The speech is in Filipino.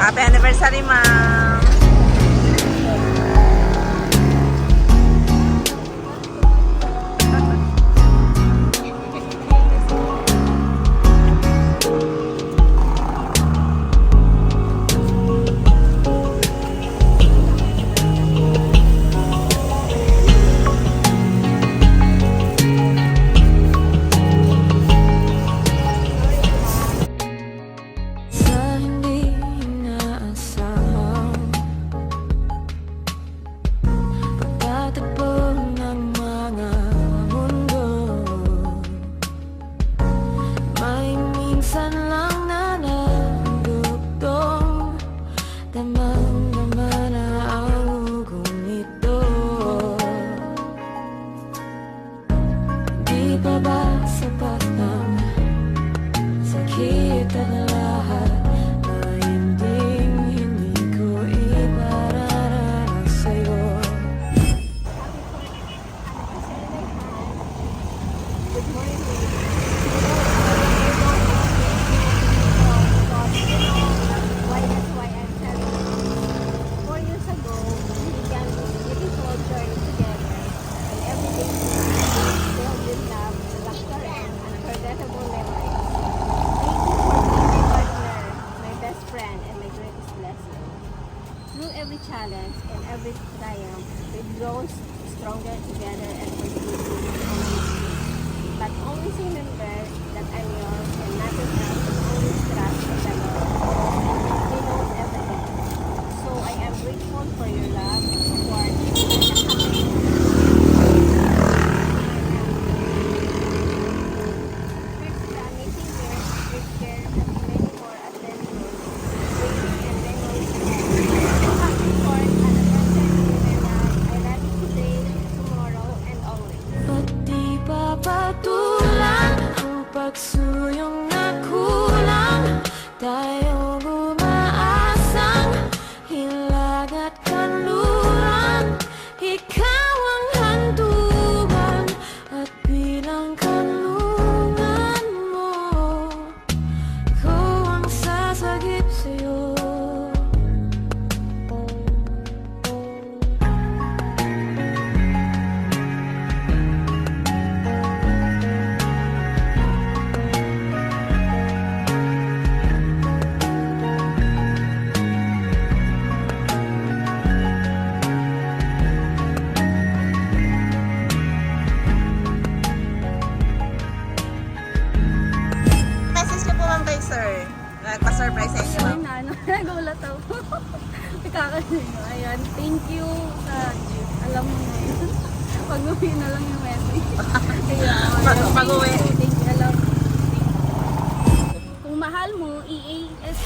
Happy anniversary, ma'am. Through every challenge and every triumph, we grow stronger together and pursue but always remember that I'm yours and nothing else, and always trust in the Lord. He knows everything. So I am grateful for your love, support, and happiness. Here's the amazing year with care and many more adventures, dreams, and memories. Happy 4th anniversary, Love. I love you today, tomorrow, and always. Ba't di papatulan ang pagsuyong na kulang? Tayong umaasang hilag at kanluran. Ikaw ang hantungan at bilang kanlungan mo, ko ang sasagip sa'yo. Message niyo po, ma'am, kay sir. Nagpa-surprise sa inyo, ma'am. Ayun na, nagulat ako. Ikakasin ayan, thank you sa gift. Alam mo na yun. Pag-uwi na lang yung message. Ayan, Pag-uwi. Thank you, alam mo. Kung mahal mo, EAS